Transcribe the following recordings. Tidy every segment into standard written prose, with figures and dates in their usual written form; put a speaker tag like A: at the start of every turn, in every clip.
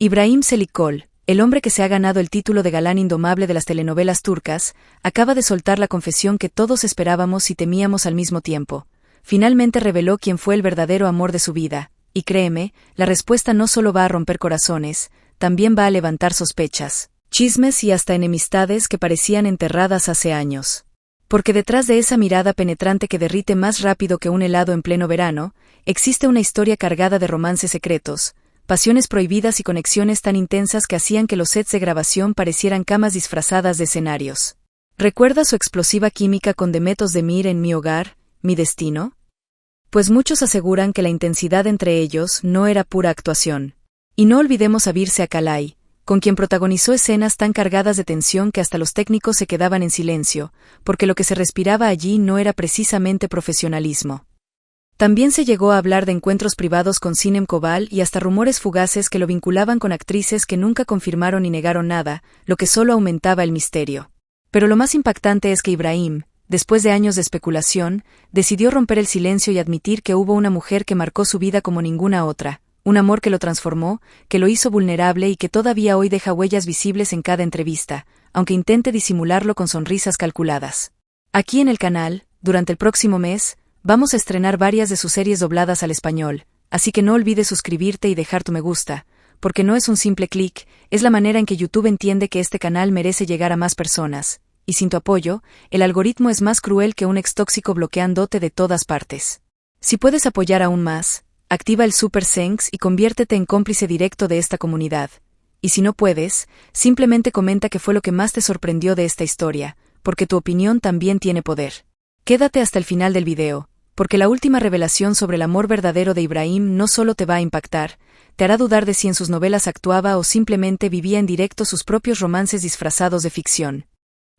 A: Ibrahim Çelikol, el hombre que se ha ganado el título de galán indomable de las telenovelas turcas, acaba de soltar la confesión que todos esperábamos y temíamos al mismo tiempo. Finalmente reveló quién fue el verdadero amor de su vida, y créeme, la respuesta no solo va a romper corazones, también va a levantar sospechas, chismes y hasta enemistades que parecían enterradas hace años. Porque detrás de esa mirada penetrante que derrite más rápido que un helado en pleno verano, existe una historia cargada de romances secretos, pasiones prohibidas y conexiones tan intensas que hacían que los sets de grabación parecieran camas disfrazadas de escenarios. ¿Recuerda su explosiva química con Demet Özdemir en Mi hogar, mi destino? Pues muchos aseguran que la intensidad entre ellos no era pura actuación. Y no olvidemos a Birce Akalay, con quien protagonizó escenas tan cargadas de tensión que hasta los técnicos se quedaban en silencio, porque lo que se respiraba allí no era precisamente profesionalismo. También se llegó a hablar de encuentros privados con Sinem Kobal y hasta rumores fugaces que lo vinculaban con actrices que nunca confirmaron ni negaron nada, lo que solo aumentaba el misterio. Pero lo más impactante es que Ibrahim, después de años de especulación, decidió romper el silencio y admitir que hubo una mujer que marcó su vida como ninguna otra, un amor que lo transformó, que lo hizo vulnerable y que todavía hoy deja huellas visibles en cada entrevista, aunque intente disimularlo con sonrisas calculadas. Aquí en el canal, durante el próximo mes, vamos a estrenar varias de sus series dobladas al español, así que no olvides suscribirte y dejar tu me gusta, porque no es un simple clic, es la manera en que YouTube entiende que este canal merece llegar a más personas, y sin tu apoyo, el algoritmo es más cruel que un ex tóxico bloqueándote de todas partes. Si puedes apoyar aún más, activa el Super Thanks y conviértete en cómplice directo de esta comunidad. Y si no puedes, simplemente comenta qué fue lo que más te sorprendió de esta historia, porque tu opinión también tiene poder. Quédate hasta el final del video, porque la última revelación sobre el amor verdadero de Ibrahim no solo te va a impactar, te hará dudar de si en sus novelas actuaba o simplemente vivía en directo sus propios romances disfrazados de ficción.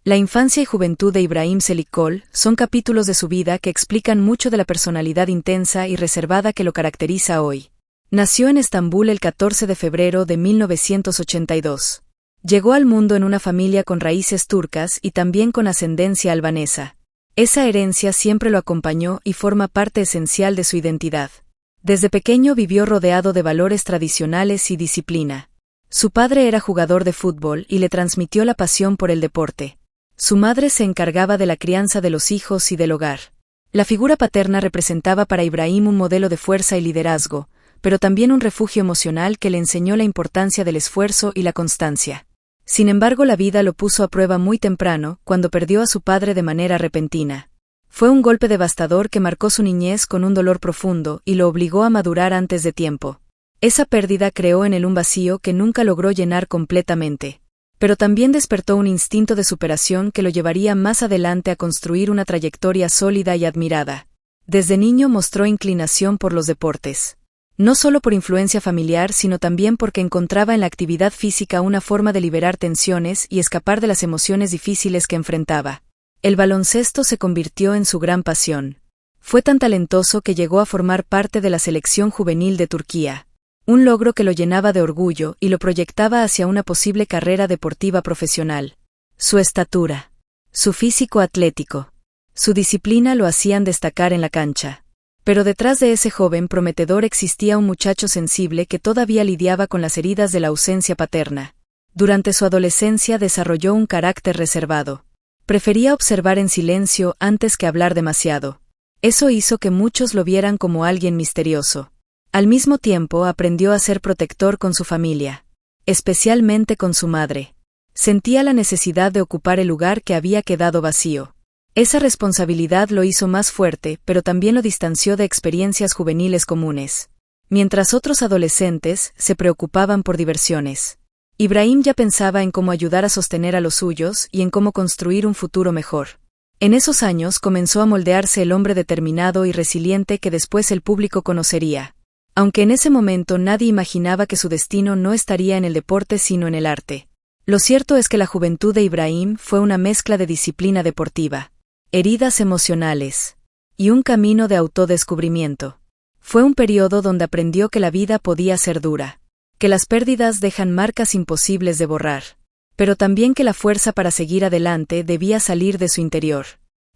A: La infancia y juventud de Ibrahim Çelikol son capítulos de su vida que explican mucho de la personalidad intensa y reservada que lo caracteriza hoy. Nació en Estambul el 14 de febrero de 1982. Llegó al mundo en una familia con raíces turcas y también con ascendencia albanesa. Esa herencia siempre lo acompañó y forma parte esencial de su identidad. Desde pequeño vivió rodeado de valores tradicionales y disciplina. Su padre era jugador de fútbol y le transmitió la pasión por el deporte. Su madre se encargaba de la crianza de los hijos y del hogar. La figura paterna representaba para Ibrahim un modelo de fuerza y liderazgo, pero también un refugio emocional que le enseñó la importancia del esfuerzo y la constancia. Sin embargo, la vida lo puso a prueba muy temprano, cuando perdió a su padre de manera repentina. Fue un golpe devastador que marcó su niñez con un dolor profundo y lo obligó a madurar antes de tiempo. Esa pérdida creó en él un vacío que nunca logró llenar completamente. Pero también despertó un instinto de superación que lo llevaría más adelante a construir una trayectoria sólida y admirada. Desde niño mostró inclinación por los deportes. No solo por influencia familiar, sino también porque encontraba en la actividad física una forma de liberar tensiones y escapar de las emociones difíciles que enfrentaba. El baloncesto se convirtió en su gran pasión. Fue tan talentoso que llegó a formar parte de la selección juvenil de Turquía. Un logro que lo llenaba de orgullo y lo proyectaba hacia una posible carrera deportiva profesional. Su estatura, su físico atlético, su disciplina lo hacían destacar en la cancha. Pero detrás de ese joven prometedor existía un muchacho sensible que todavía lidiaba con las heridas de la ausencia paterna. Durante su adolescencia desarrolló un carácter reservado. Prefería observar en silencio antes que hablar demasiado. Eso hizo que muchos lo vieran como alguien misterioso. Al mismo tiempo aprendió a ser protector con su familia, especialmente con su madre. Sentía la necesidad de ocupar el lugar que había quedado vacío. Esa responsabilidad lo hizo más fuerte, pero también lo distanció de experiencias juveniles comunes. Mientras otros adolescentes se preocupaban por diversiones, Ibrahim ya pensaba en cómo ayudar a sostener a los suyos y en cómo construir un futuro mejor. En esos años comenzó a moldearse el hombre determinado y resiliente que después el público conocería. Aunque en ese momento nadie imaginaba que su destino no estaría en el deporte sino en el arte. Lo cierto es que la juventud de Ibrahim fue una mezcla de disciplina deportiva, heridas emocionales y un camino de autodescubrimiento. Fue un periodo donde aprendió que la vida podía ser dura, que las pérdidas dejan marcas imposibles de borrar, pero también que la fuerza para seguir adelante debía salir de su interior.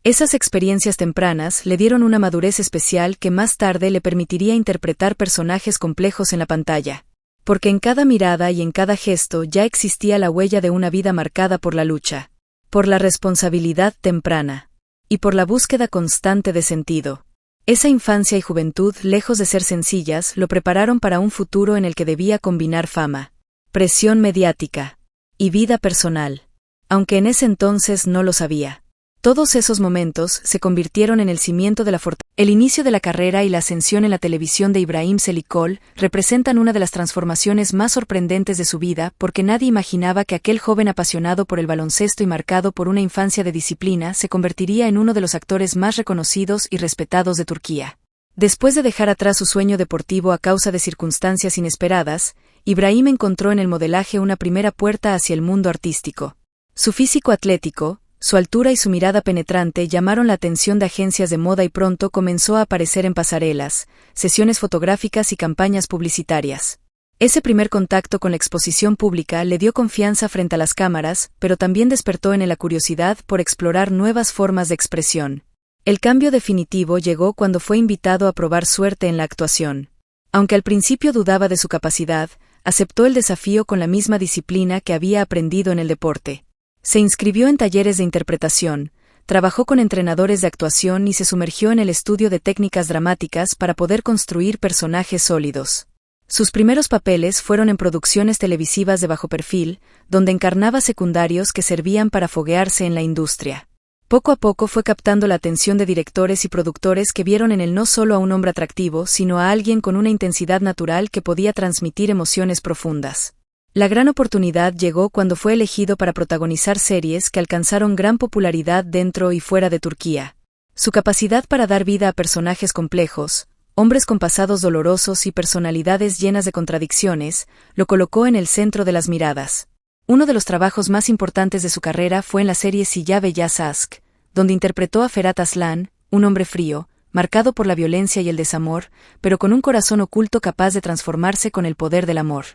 A: Esas experiencias tempranas le dieron una madurez especial que más tarde le permitiría interpretar personajes complejos en la pantalla. Porque en cada mirada y en cada gesto ya existía la huella de una vida marcada por la lucha, por la responsabilidad temprana y por la búsqueda constante de sentido. Esa infancia y juventud, lejos de ser sencillas, lo prepararon para un futuro en el que debía combinar fama, presión mediática y vida personal, aunque en ese entonces no lo sabía. Todos esos momentos se convirtieron en el cimiento de la fortaleza. El inicio de la carrera y la ascensión en la televisión de Ibrahim Selikoğlu representan una de las transformaciones más sorprendentes de su vida, porque nadie imaginaba que aquel joven apasionado por el baloncesto y marcado por una infancia de disciplina se convertiría en uno de los actores más reconocidos y respetados de Turquía. Después de dejar atrás su sueño deportivo a causa de circunstancias inesperadas, Ibrahim encontró en el modelaje una primera puerta hacia el mundo artístico. Su físico atlético, su altura y su mirada penetrante llamaron la atención de agencias de moda y pronto comenzó a aparecer en pasarelas, sesiones fotográficas y campañas publicitarias. Ese primer contacto con la exposición pública le dio confianza frente a las cámaras, pero también despertó en él la curiosidad por explorar nuevas formas de expresión. El cambio definitivo llegó cuando fue invitado a probar suerte en la actuación. Aunque al principio dudaba de su capacidad, aceptó el desafío con la misma disciplina que había aprendido en el deporte. Se inscribió en talleres de interpretación, trabajó con entrenadores de actuación y se sumergió en el estudio de técnicas dramáticas para poder construir personajes sólidos. Sus primeros papeles fueron en producciones televisivas de bajo perfil, donde encarnaba secundarios que servían para foguearse en la industria. Poco a poco fue captando la atención de directores y productores que vieron en él no solo a un hombre atractivo, sino a alguien con una intensidad natural que podía transmitir emociones profundas. La gran oportunidad llegó cuando fue elegido para protagonizar series que alcanzaron gran popularidad dentro y fuera de Turquía. Su capacidad para dar vida a personajes complejos, hombres con pasados dolorosos y personalidades llenas de contradicciones, lo colocó en el centro de las miradas. Uno de los trabajos más importantes de su carrera fue en la serie Siyah Beyaz Aşk, donde interpretó a Ferhat Aslan, un hombre frío, marcado por la violencia y el desamor, pero con un corazón oculto capaz de transformarse con el poder del amor.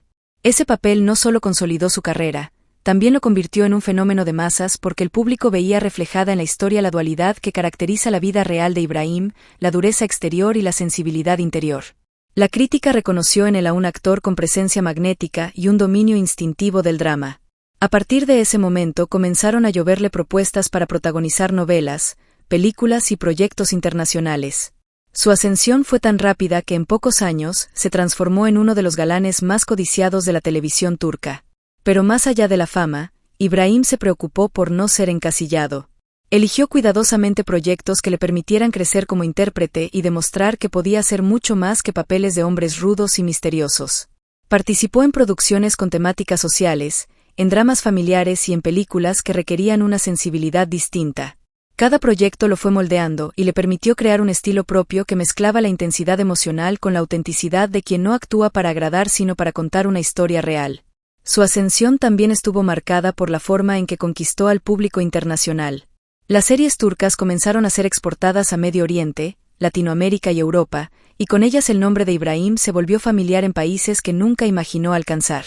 A: Ese papel no solo consolidó su carrera, también lo convirtió en un fenómeno de masas porque el público veía reflejada en la historia la dualidad que caracteriza la vida real de Ibrahim, la dureza exterior y la sensibilidad interior. La crítica reconoció en él a un actor con presencia magnética y un dominio instintivo del drama. A partir de ese momento comenzaron a lloverle propuestas para protagonizar novelas, películas y proyectos internacionales. Su ascensión fue tan rápida que en pocos años se transformó en uno de los galanes más codiciados de la televisión turca. Pero más allá de la fama, Ibrahim se preocupó por no ser encasillado. Eligió cuidadosamente proyectos que le permitieran crecer como intérprete y demostrar que podía hacer mucho más que papeles de hombres rudos y misteriosos. Participó en producciones con temáticas sociales, en dramas familiares y en películas que requerían una sensibilidad distinta. Cada proyecto lo fue moldeando y le permitió crear un estilo propio que mezclaba la intensidad emocional con la autenticidad de quien no actúa para agradar sino para contar una historia real. Su ascensión también estuvo marcada por la forma en que conquistó al público internacional. Las series turcas comenzaron a ser exportadas a Medio Oriente, Latinoamérica y Europa, y con ellas el nombre de Ibrahim se volvió familiar en países que nunca imaginó alcanzar.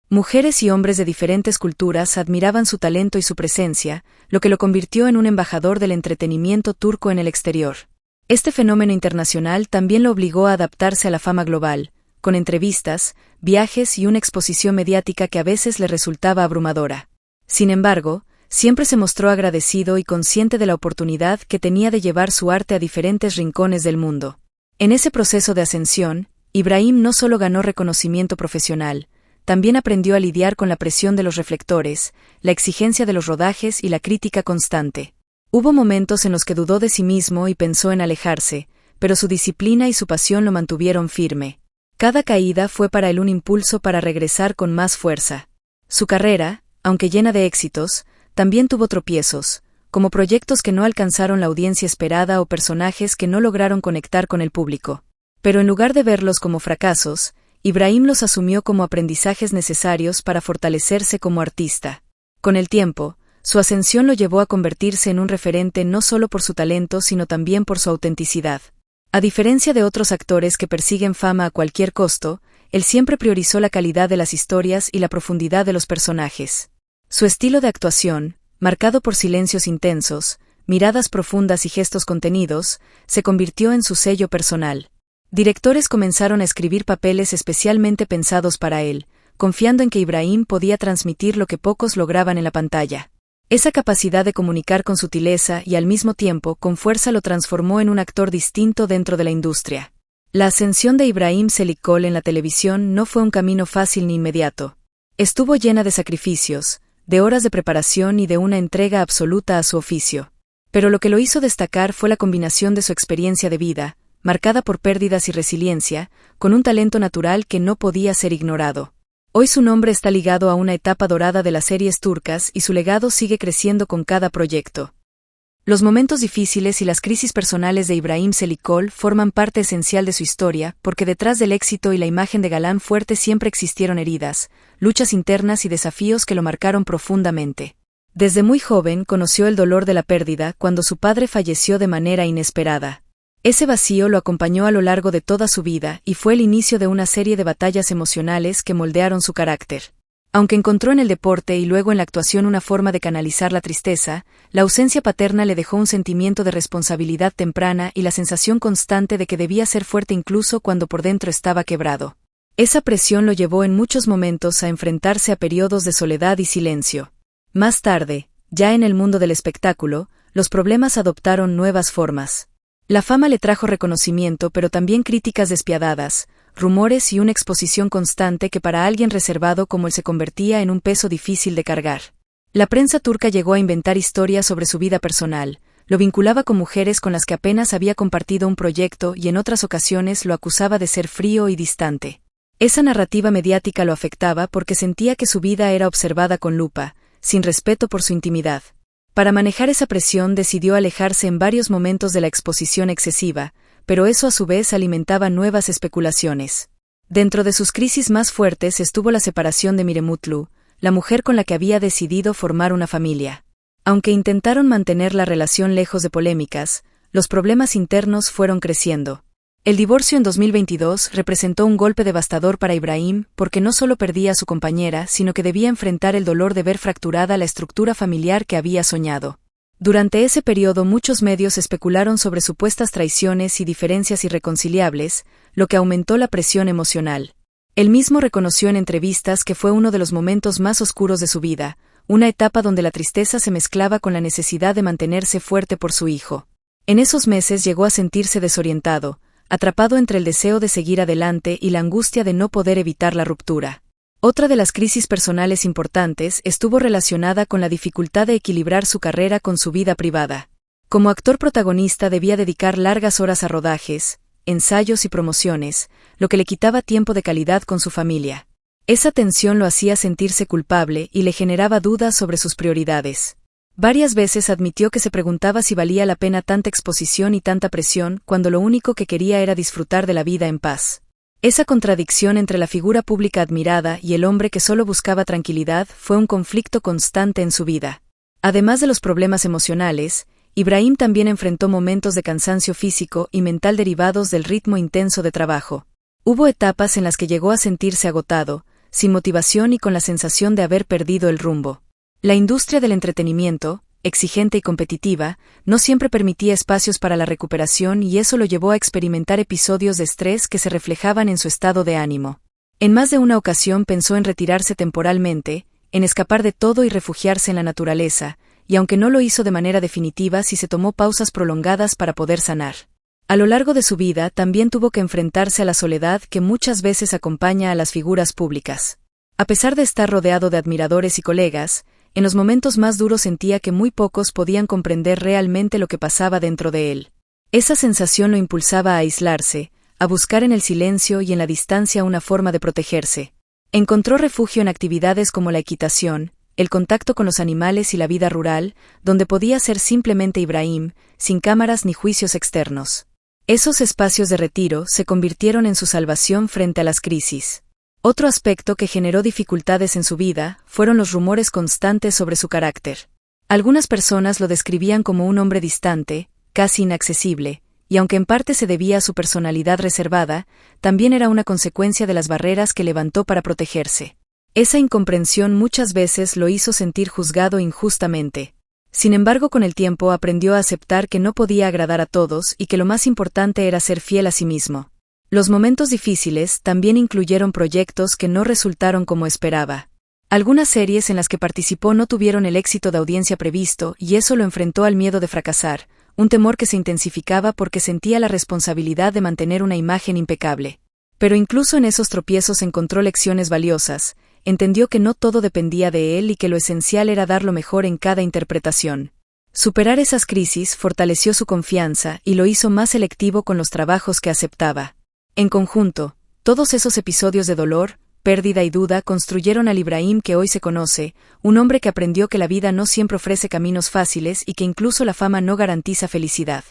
A: Mujeres y hombres de diferentes culturas admiraban su talento y su presencia, lo que lo convirtió en un embajador del entretenimiento turco en el exterior. Este fenómeno internacional también lo obligó a adaptarse a la fama global, con entrevistas, viajes y una exposición mediática que a veces le resultaba abrumadora. Sin embargo, siempre se mostró agradecido y consciente de la oportunidad que tenía de llevar su arte a diferentes rincones del mundo. En ese proceso de ascensión, Ibrahim no solo ganó reconocimiento profesional, también aprendió a lidiar con la presión de los reflectores, la exigencia de los rodajes y la crítica constante. Hubo momentos en los que dudó de sí mismo y pensó en alejarse, pero su disciplina y su pasión lo mantuvieron firme. Cada caída fue para él un impulso para regresar con más fuerza. Su carrera, aunque llena de éxitos, también tuvo tropiezos, como proyectos que no alcanzaron la audiencia esperada o personajes que no lograron conectar con el público. Pero en lugar de verlos como fracasos, Ibrahim los asumió como aprendizajes necesarios para fortalecerse como artista. Con el tiempo, su ascensión lo llevó a convertirse en un referente no solo por su talento sino también por su autenticidad. A diferencia de otros actores que persiguen fama a cualquier costo, él siempre priorizó la calidad de las historias y la profundidad de los personajes. Su estilo de actuación, marcado por silencios intensos, miradas profundas y gestos contenidos, se convirtió en su sello personal. Directores comenzaron a escribir papeles especialmente pensados para él, confiando en que Ibrahim podía transmitir lo que pocos lograban en la pantalla. Esa capacidad de comunicar con sutileza y al mismo tiempo con fuerza lo transformó en un actor distinto dentro de la industria. La ascensión de Ibrahim Selçuklu en la televisión no fue un camino fácil ni inmediato. Estuvo llena de sacrificios, de horas de preparación y de una entrega absoluta a su oficio. Pero lo que lo hizo destacar fue la combinación de su experiencia de vida, marcada por pérdidas y resiliencia, con un talento natural que no podía ser ignorado. Hoy su nombre está ligado a una etapa dorada de las series turcas y su legado sigue creciendo con cada proyecto. Los momentos difíciles y las crisis personales de Ibrahim Selçuklu forman parte esencial de su historia, porque detrás del éxito y la imagen de galán fuerte siempre existieron heridas, luchas internas y desafíos que lo marcaron profundamente. Desde muy joven conoció el dolor de la pérdida cuando su padre falleció de manera inesperada. Ese vacío lo acompañó a lo largo de toda su vida y fue el inicio de una serie de batallas emocionales que moldearon su carácter. Aunque encontró en el deporte y luego en la actuación una forma de canalizar la tristeza, la ausencia paterna le dejó un sentimiento de responsabilidad temprana y la sensación constante de que debía ser fuerte incluso cuando por dentro estaba quebrado. Esa presión lo llevó en muchos momentos a enfrentarse a periodos de soledad y silencio. Más tarde, ya en el mundo del espectáculo, los problemas adoptaron nuevas formas. La fama le trajo reconocimiento pero también críticas despiadadas, rumores y una exposición constante que para alguien reservado como él se convertía en un peso difícil de cargar. La prensa turca llegó a inventar historias sobre su vida personal, lo vinculaba con mujeres con las que apenas había compartido un proyecto y en otras ocasiones lo acusaba de ser frío y distante. Esa narrativa mediática lo afectaba porque sentía que su vida era observada con lupa, sin respeto por su intimidad. Para manejar esa presión decidió alejarse en varios momentos de la exposición excesiva, pero eso a su vez alimentaba nuevas especulaciones. Dentro de sus crisis más fuertes estuvo la separación de Miremutlu, la mujer con la que había decidido formar una familia. Aunque intentaron mantener la relación lejos de polémicas, los problemas internos fueron creciendo. El divorcio en 2022 representó un golpe devastador para Ibrahim porque no solo perdía a su compañera, sino que debía enfrentar el dolor de ver fracturada la estructura familiar que había soñado. Durante ese periodo muchos medios especularon sobre supuestas traiciones y diferencias irreconciliables, lo que aumentó la presión emocional. Él mismo reconoció en entrevistas que fue uno de los momentos más oscuros de su vida, una etapa donde la tristeza se mezclaba con la necesidad de mantenerse fuerte por su hijo. En esos meses llegó a sentirse desorientado, atrapado entre el deseo de seguir adelante y la angustia de no poder evitar la ruptura. Otra de las crisis personales importantes estuvo relacionada con la dificultad de equilibrar su carrera con su vida privada. Como actor protagonista debía dedicar largas horas a rodajes, ensayos y promociones, lo que le quitaba tiempo de calidad con su familia. Esa tensión lo hacía sentirse culpable y le generaba dudas sobre sus prioridades. Varias veces admitió que se preguntaba si valía la pena tanta exposición y tanta presión cuando lo único que quería era disfrutar de la vida en paz. Esa contradicción entre la figura pública admirada y el hombre que solo buscaba tranquilidad fue un conflicto constante en su vida. Además de los problemas emocionales, Ibrahim también enfrentó momentos de cansancio físico y mental derivados del ritmo intenso de trabajo. Hubo etapas en las que llegó a sentirse agotado, sin motivación y con la sensación de haber perdido el rumbo. La industria del entretenimiento, exigente y competitiva, no siempre permitía espacios para la recuperación y eso lo llevó a experimentar episodios de estrés que se reflejaban en su estado de ánimo. En más de una ocasión pensó en retirarse temporalmente, en escapar de todo y refugiarse en la naturaleza, y aunque no lo hizo de manera definitiva, sí se tomó pausas prolongadas para poder sanar. A lo largo de su vida también tuvo que enfrentarse a la soledad que muchas veces acompaña a las figuras públicas. A pesar de estar rodeado de admiradores y colegas, en los momentos más duros sentía que muy pocos podían comprender realmente lo que pasaba dentro de él. Esa sensación lo impulsaba a aislarse, a buscar en el silencio y en la distancia una forma de protegerse. Encontró refugio en actividades como la equitación, el contacto con los animales y la vida rural, donde podía ser simplemente Ibrahim, sin cámaras ni juicios externos. Esos espacios de retiro se convirtieron en su salvación frente a las crisis. Otro aspecto que generó dificultades en su vida fueron los rumores constantes sobre su carácter. Algunas personas lo describían como un hombre distante, casi inaccesible, y aunque en parte se debía a su personalidad reservada, también era una consecuencia de las barreras que levantó para protegerse. Esa incomprensión muchas veces lo hizo sentir juzgado injustamente. Sin embargo, con el tiempo aprendió a aceptar que no podía agradar a todos y que lo más importante era ser fiel a sí mismo. Los momentos difíciles también incluyeron proyectos que no resultaron como esperaba. Algunas series en las que participó no tuvieron el éxito de audiencia previsto y eso lo enfrentó al miedo de fracasar, un temor que se intensificaba porque sentía la responsabilidad de mantener una imagen impecable. Pero incluso en esos tropiezos encontró lecciones valiosas, entendió que no todo dependía de él y que lo esencial era dar lo mejor en cada interpretación. Superar esas crisis fortaleció su confianza y lo hizo más selectivo con los trabajos que aceptaba. En conjunto, todos esos episodios de dolor, pérdida y duda construyeron al Ibrahim que hoy se conoce, un hombre que aprendió que la vida no siempre ofrece caminos fáciles y que incluso la fama no garantiza felicidad.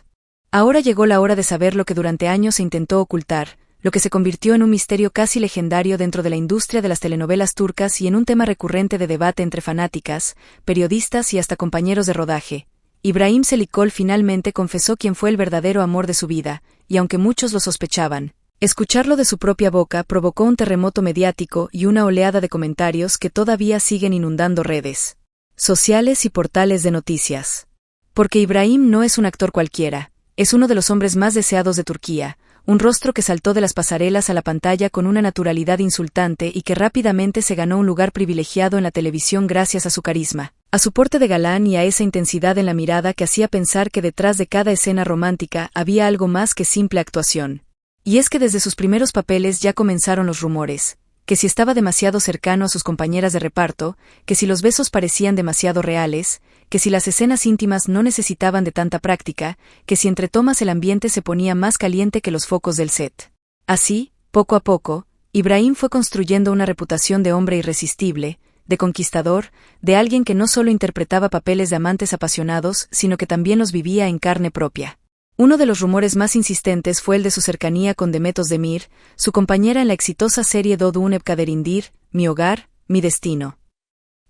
A: Ahora llegó la hora de saber lo que durante años se intentó ocultar, lo que se convirtió en un misterio casi legendario dentro de la industria de las telenovelas turcas y en un tema recurrente de debate entre fanáticas, periodistas y hasta compañeros de rodaje. Ibrahim Çelikol finalmente confesó quién fue el verdadero amor de su vida, y aunque muchos lo sospechaban, escucharlo de su propia boca provocó un terremoto mediático y una oleada de comentarios que todavía siguen inundando redes sociales y portales de noticias. Porque Ibrahim no es un actor cualquiera, es uno de los hombres más deseados de Turquía, un rostro que saltó de las pasarelas a la pantalla con una naturalidad insultante y que rápidamente se ganó un lugar privilegiado en la televisión gracias a su carisma, a su porte de galán y a esa intensidad en la mirada que hacía pensar que detrás de cada escena romántica había algo más que simple actuación. Y es que desde sus primeros papeles ya comenzaron los rumores, que si estaba demasiado cercano a sus compañeras de reparto, que si los besos parecían demasiado reales, que si las escenas íntimas no necesitaban de tanta práctica, que si entre tomas el ambiente se ponía más caliente que los focos del set. Así, poco a poco, Ibrahim fue construyendo una reputación de hombre irresistible, de conquistador, de alguien que no solo interpretaba papeles de amantes apasionados, sino que también los vivía en carne propia. Uno de los rumores más insistentes fue el de su cercanía con Demet Özdemir, su compañera en la exitosa serie Doğduğum Kaderindir, Mi hogar, mi destino.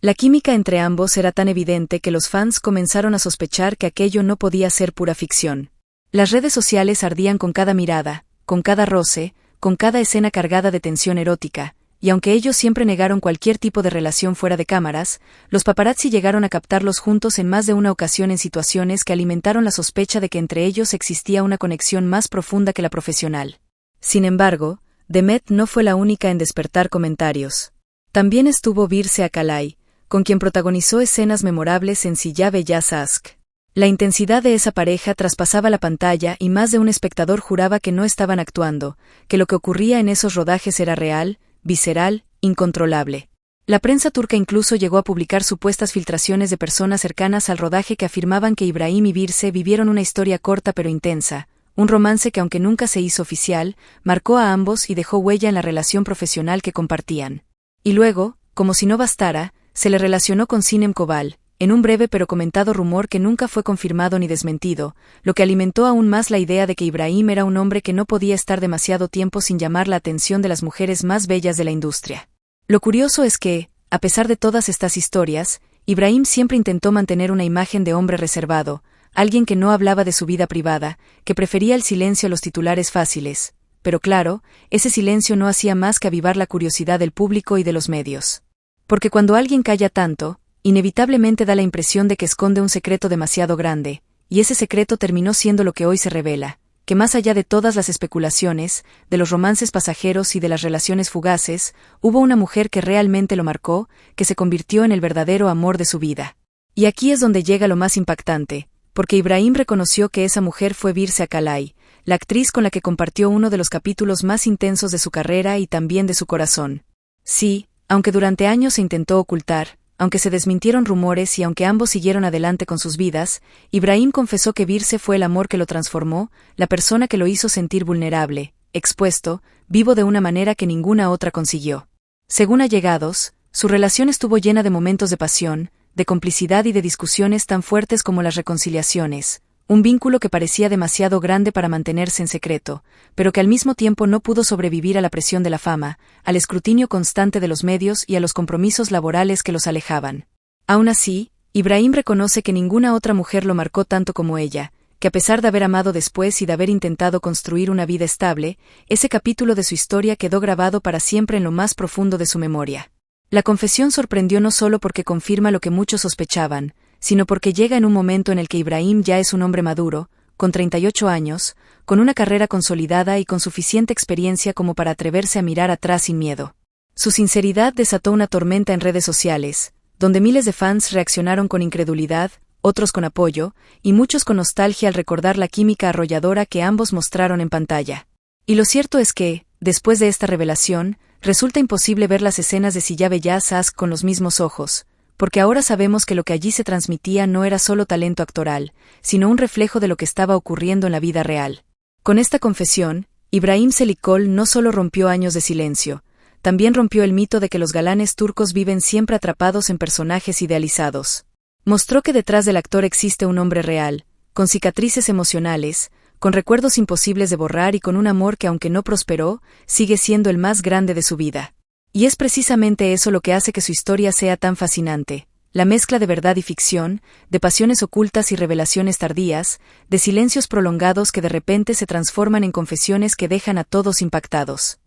A: La química entre ambos era tan evidente que los fans comenzaron a sospechar que aquello no podía ser pura ficción. Las redes sociales ardían con cada mirada, con cada roce, con cada escena cargada de tensión erótica, y aunque ellos siempre negaron cualquier tipo de relación fuera de cámaras, los paparazzi llegaron a captarlos juntos en más de una ocasión en situaciones que alimentaron la sospecha de que entre ellos existía una conexión más profunda que la profesional. Sin embargo, Demet no fue la única en despertar comentarios. También estuvo Birse Akalay, con quien protagonizó escenas memorables en Silla Beyaz Aşk. La intensidad de esa pareja traspasaba la pantalla y más de un espectador juraba que no estaban actuando, que lo que ocurría en esos rodajes era real, visceral, incontrolable. La prensa turca incluso llegó a publicar supuestas filtraciones de personas cercanas al rodaje que afirmaban que Ibrahim y Birse vivieron una historia corta pero intensa, un romance que aunque nunca se hizo oficial, marcó a ambos y dejó huella en la relación profesional que compartían. Y luego, como si no bastara, se le relacionó con Sinem Kobal, en un breve pero comentado rumor que nunca fue confirmado ni desmentido, lo que alimentó aún más la idea de que Ibrahim era un hombre que no podía estar demasiado tiempo sin llamar la atención de las mujeres más bellas de la industria. Lo curioso es que, a pesar de todas estas historias, Ibrahim siempre intentó mantener una imagen de hombre reservado, alguien que no hablaba de su vida privada, que prefería el silencio a los titulares fáciles, pero claro, ese silencio no hacía más que avivar la curiosidad del público y de los medios. Porque cuando alguien calla tanto, inevitablemente da la impresión de que esconde un secreto demasiado grande, y ese secreto terminó siendo lo que hoy se revela, que más allá de todas las especulaciones, de los romances pasajeros y de las relaciones fugaces, hubo una mujer que realmente lo marcó, que se convirtió en el verdadero amor de su vida. Y aquí es donde llega lo más impactante, porque Ibrahim reconoció que esa mujer fue Birse Akalay, la actriz con la que compartió uno de los capítulos más intensos de su carrera y también de su corazón. Sí, aunque durante años se intentó ocultar, aunque se desmintieron rumores y aunque ambos siguieron adelante con sus vidas, Ibrahim confesó que Birse fue el amor que lo transformó, la persona que lo hizo sentir vulnerable, expuesto, vivo de una manera que ninguna otra consiguió. Según allegados, su relación estuvo llena de momentos de pasión, de complicidad y de discusiones tan fuertes como las reconciliaciones, un vínculo que parecía demasiado grande para mantenerse en secreto, pero que al mismo tiempo no pudo sobrevivir a la presión de la fama, al escrutinio constante de los medios y a los compromisos laborales que los alejaban. Aún así, Ibrahim reconoce que ninguna otra mujer lo marcó tanto como ella, que a pesar de haber amado después y de haber intentado construir una vida estable, ese capítulo de su historia quedó grabado para siempre en lo más profundo de su memoria. La confesión sorprendió no solo porque confirma lo que muchos sospechaban, sino porque llega en un momento en el que Ibrahim ya es un hombre maduro, con 38 años, con una carrera consolidada y con suficiente experiencia como para atreverse a mirar atrás sin miedo. Su sinceridad desató una tormenta en redes sociales, donde miles de fans reaccionaron con incredulidad, otros con apoyo, y muchos con nostalgia al recordar la química arrolladora que ambos mostraron en pantalla. Y lo cierto es que, después de esta revelación, resulta imposible ver las escenas de Silla Bellas Ask con los mismos ojos, porque ahora sabemos que lo que allí se transmitía no era solo talento actoral, sino un reflejo de lo que estaba ocurriendo en la vida real. Con esta confesión, Ibrahim Çelikol no solo rompió años de silencio, también rompió el mito de que los galanes turcos viven siempre atrapados en personajes idealizados. Mostró que detrás del actor existe un hombre real, con cicatrices emocionales, con recuerdos imposibles de borrar y con un amor que, aunque no prosperó, sigue siendo el más grande de su vida. Y es precisamente eso lo que hace que su historia sea tan fascinante, la mezcla de verdad y ficción, de pasiones ocultas y revelaciones tardías, de silencios prolongados que de repente se transforman en confesiones que dejan a todos impactados.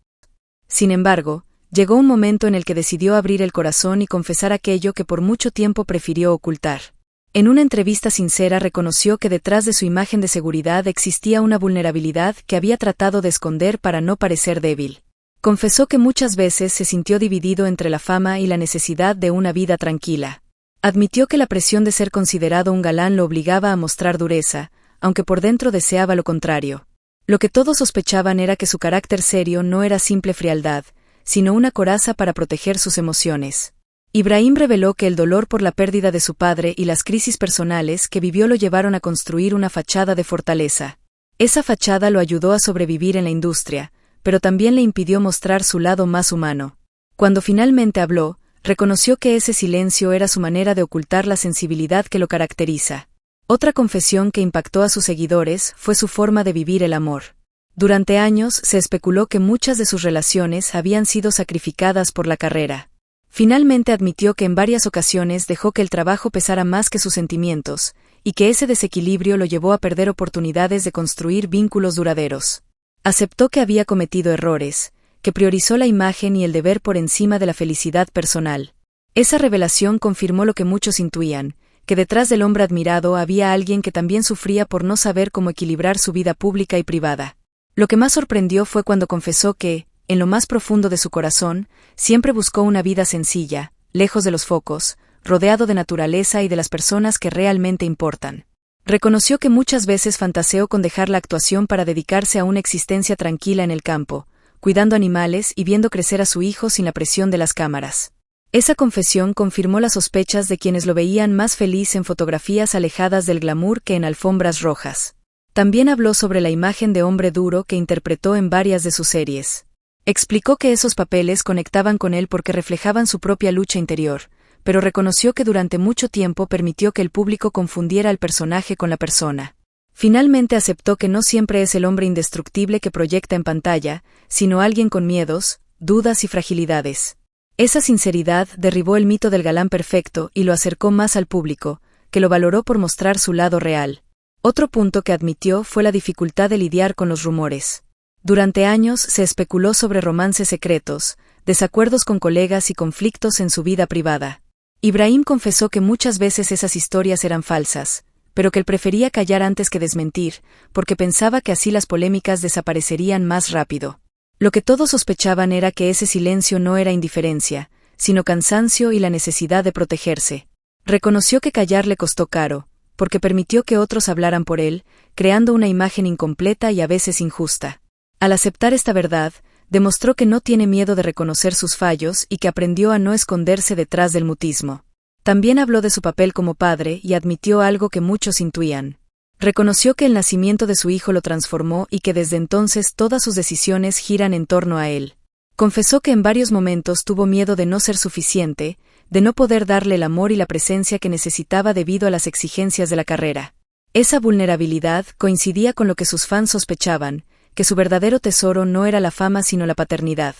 A: Sin embargo, llegó un momento en el que decidió abrir el corazón y confesar aquello que por mucho tiempo prefirió ocultar. En una entrevista sincera reconoció que detrás de su imagen de seguridad existía una vulnerabilidad que había tratado de esconder para no parecer débil. Confesó que muchas veces se sintió dividido entre la fama y la necesidad de una vida tranquila. Admitió que la presión de ser considerado un galán lo obligaba a mostrar dureza, aunque por dentro deseaba lo contrario. Lo que todos sospechaban era que su carácter serio no era simple frialdad, sino una coraza para proteger sus emociones. Ibrahim reveló que el dolor por la pérdida de su padre y las crisis personales que vivió lo llevaron a construir una fachada de fortaleza. Esa fachada lo ayudó a sobrevivir en la industria, pero también le impidió mostrar su lado más humano. Cuando finalmente habló, reconoció que ese silencio era su manera de ocultar la sensibilidad que lo caracteriza. Otra confesión que impactó a sus seguidores fue su forma de vivir el amor. Durante años se especuló que muchas de sus relaciones habían sido sacrificadas por la carrera. Finalmente admitió que en varias ocasiones dejó que el trabajo pesara más que sus sentimientos, y que ese desequilibrio lo llevó a perder oportunidades de construir vínculos duraderos. Aceptó que había cometido errores, que priorizó la imagen y el deber por encima de la felicidad personal. Esa revelación confirmó lo que muchos intuían, que detrás del hombre admirado había alguien que también sufría por no saber cómo equilibrar su vida pública y privada. Lo que más sorprendió fue cuando confesó que, en lo más profundo de su corazón, siempre buscó una vida sencilla, lejos de los focos, rodeado de naturaleza y de las personas que realmente importan. Reconoció que muchas veces fantaseó con dejar la actuación para dedicarse a una existencia tranquila en el campo, cuidando animales y viendo crecer a su hijo sin la presión de las cámaras. Esa confesión confirmó las sospechas de quienes lo veían más feliz en fotografías alejadas del glamour que en alfombras rojas. También habló sobre la imagen de hombre duro que interpretó en varias de sus series. Explicó que esos papeles conectaban con él porque reflejaban su propia lucha interior, pero reconoció que durante mucho tiempo permitió que el público confundiera al personaje con la persona. Finalmente aceptó que no siempre es el hombre indestructible que proyecta en pantalla, sino alguien con miedos, dudas y fragilidades. Esa sinceridad derribó el mito del galán perfecto y lo acercó más al público, que lo valoró por mostrar su lado real. Otro punto que admitió fue la dificultad de lidiar con los rumores. Durante años se especuló sobre romances secretos, desacuerdos con colegas y conflictos en su vida privada. Ibrahim confesó que muchas veces esas historias eran falsas, pero que él prefería callar antes que desmentir, porque pensaba que así las polémicas desaparecerían más rápido. Lo que todos sospechaban era que ese silencio no era indiferencia, sino cansancio y la necesidad de protegerse. Reconoció que callar le costó caro, porque permitió que otros hablaran por él, creando una imagen incompleta y a veces injusta. Al aceptar esta verdad, demostró que no tiene miedo de reconocer sus fallos y que aprendió a no esconderse detrás del mutismo. También habló de su papel como padre y admitió algo que muchos intuían. Reconoció que el nacimiento de su hijo lo transformó y que desde entonces todas sus decisiones giran en torno a él. Confesó que en varios momentos tuvo miedo de no ser suficiente, de no poder darle el amor y la presencia que necesitaba debido a las exigencias de la carrera. Esa vulnerabilidad coincidía con lo que sus fans sospechaban, que su verdadero tesoro no era la fama sino la paternidad.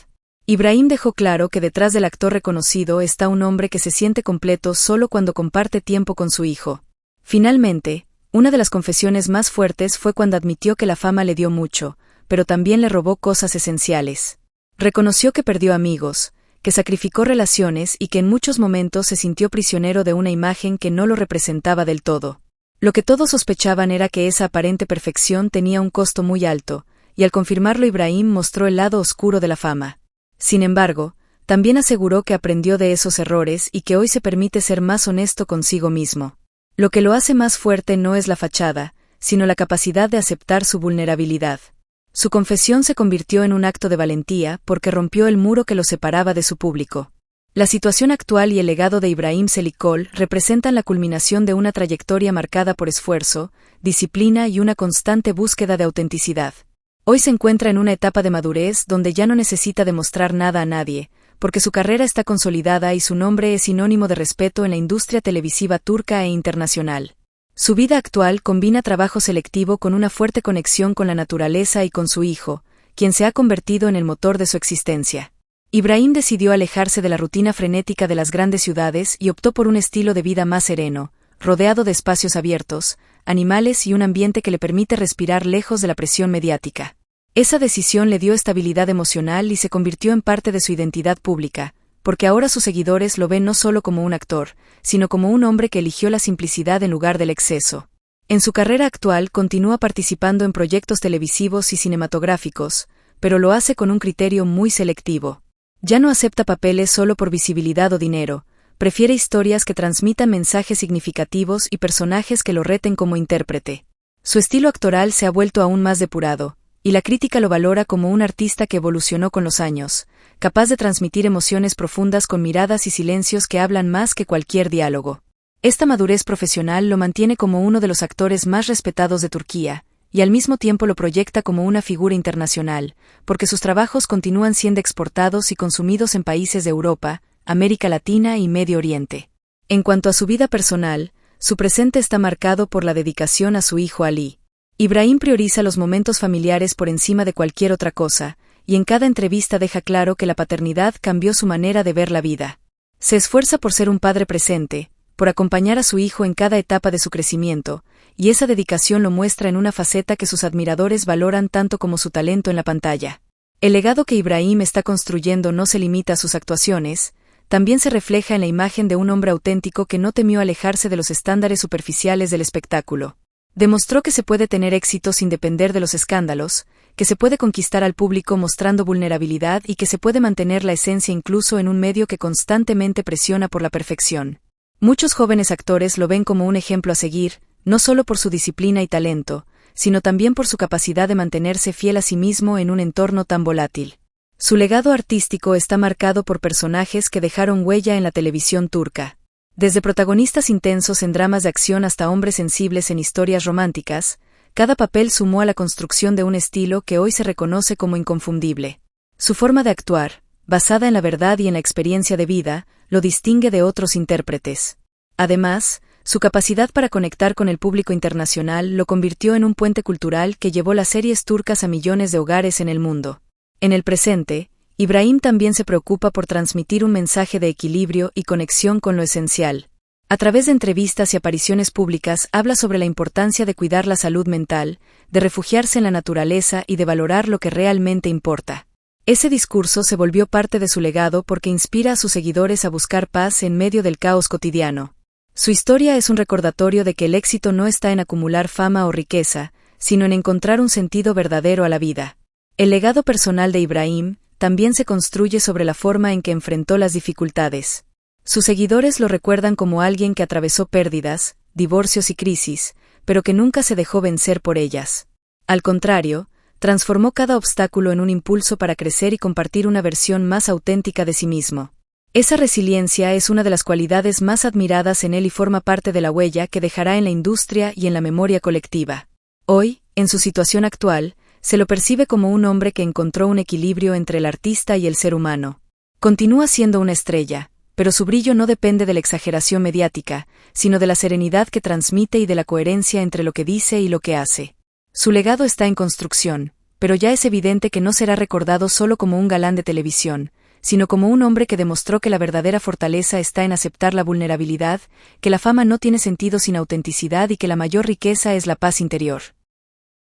A: Ibrahim dejó claro que detrás del actor reconocido está un hombre que se siente completo solo cuando comparte tiempo con su hijo. Finalmente, una de las confesiones más fuertes fue cuando admitió que la fama le dio mucho, pero también le robó cosas esenciales. Reconoció que perdió amigos, que sacrificó relaciones y que en muchos momentos se sintió prisionero de una imagen que no lo representaba del todo. Lo que todos sospechaban era que esa aparente perfección tenía un costo muy alto, y al confirmarlo Ibrahim mostró el lado oscuro de la fama. Sin embargo, también aseguró que aprendió de esos errores y que hoy se permite ser más honesto consigo mismo. Lo que lo hace más fuerte no es la fachada, sino la capacidad de aceptar su vulnerabilidad. Su confesión se convirtió en un acto de valentía porque rompió el muro que lo separaba de su público. La situación actual y el legado de Ibrahim Selikoğlu representan la culminación de una trayectoria marcada por esfuerzo, disciplina y una constante búsqueda de autenticidad. Hoy se encuentra en una etapa de madurez donde ya no necesita demostrar nada a nadie, porque su carrera está consolidada y su nombre es sinónimo de respeto en la industria televisiva turca e internacional. Su vida actual combina trabajo selectivo con una fuerte conexión con la naturaleza y con su hijo, quien se ha convertido en el motor de su existencia. Ibrahim decidió alejarse de la rutina frenética de las grandes ciudades y optó por un estilo de vida más sereno, rodeado de espacios abiertos, animales y un ambiente que le permite respirar lejos de la presión mediática. Esa decisión le dio estabilidad emocional y se convirtió en parte de su identidad pública, porque ahora sus seguidores lo ven no solo como un actor, sino como un hombre que eligió la simplicidad en lugar del exceso. En su carrera actual continúa participando en proyectos televisivos y cinematográficos, pero lo hace con un criterio muy selectivo. Ya no acepta papeles solo por visibilidad o dinero, prefiere historias que transmitan mensajes significativos y personajes que lo reten como intérprete. Su estilo actoral se ha vuelto aún más depurado, y la crítica lo valora como un artista que evolucionó con los años, capaz de transmitir emociones profundas con miradas y silencios que hablan más que cualquier diálogo. Esta madurez profesional lo mantiene como uno de los actores más respetados de Turquía, y al mismo tiempo lo proyecta como una figura internacional, porque sus trabajos continúan siendo exportados y consumidos en países de Europa, América Latina y Medio Oriente. En cuanto a su vida personal, su presente está marcado por la dedicación a su hijo Ali. Ibrahim prioriza los momentos familiares por encima de cualquier otra cosa, y en cada entrevista deja claro que la paternidad cambió su manera de ver la vida. Se esfuerza por ser un padre presente, por acompañar a su hijo en cada etapa de su crecimiento, y esa dedicación lo muestra en una faceta que sus admiradores valoran tanto como su talento en la pantalla. El legado que Ibrahim está construyendo no se limita a sus actuaciones, también se refleja en la imagen de un hombre auténtico que no temió alejarse de los estándares superficiales del espectáculo. Demostró que se puede tener éxito sin depender de los escándalos, que se puede conquistar al público mostrando vulnerabilidad y que se puede mantener la esencia incluso en un medio que constantemente presiona por la perfección. Muchos jóvenes actores lo ven como un ejemplo a seguir, no solo por su disciplina y talento, sino también por su capacidad de mantenerse fiel a sí mismo en un entorno tan volátil. Su legado artístico está marcado por personajes que dejaron huella en la televisión turca. Desde protagonistas intensos en dramas de acción hasta hombres sensibles en historias románticas, cada papel sumó a la construcción de un estilo que hoy se reconoce como inconfundible. Su forma de actuar, basada en la verdad y en la experiencia de vida, lo distingue de otros intérpretes. Además, su capacidad para conectar con el público internacional lo convirtió en un puente cultural que llevó las series turcas a millones de hogares en el mundo. En el presente, Ibrahim también se preocupa por transmitir un mensaje de equilibrio y conexión con lo esencial. A través de entrevistas y apariciones públicas habla sobre la importancia de cuidar la salud mental, de refugiarse en la naturaleza y de valorar lo que realmente importa. Ese discurso se volvió parte de su legado porque inspira a sus seguidores a buscar paz en medio del caos cotidiano. Su historia es un recordatorio de que el éxito no está en acumular fama o riqueza, sino en encontrar un sentido verdadero a la vida. El legado personal de Ibrahim también se construye sobre la forma en que enfrentó las dificultades. Sus seguidores lo recuerdan como alguien que atravesó pérdidas, divorcios y crisis, pero que nunca se dejó vencer por ellas. Al contrario, transformó cada obstáculo en un impulso para crecer y compartir una versión más auténtica de sí mismo. Esa resiliencia es una de las cualidades más admiradas en él y forma parte de la huella que dejará en la industria y en la memoria colectiva. Hoy, en su situación actual, se lo percibe como un hombre que encontró un equilibrio entre el artista y el ser humano. Continúa siendo una estrella, pero su brillo no depende de la exageración mediática, sino de la serenidad que transmite y de la coherencia entre lo que dice y lo que hace. Su legado está en construcción, pero ya es evidente que no será recordado solo como un galán de televisión, sino como un hombre que demostró que la verdadera fortaleza está en aceptar la vulnerabilidad, que la fama no tiene sentido sin autenticidad y que la mayor riqueza es la paz interior.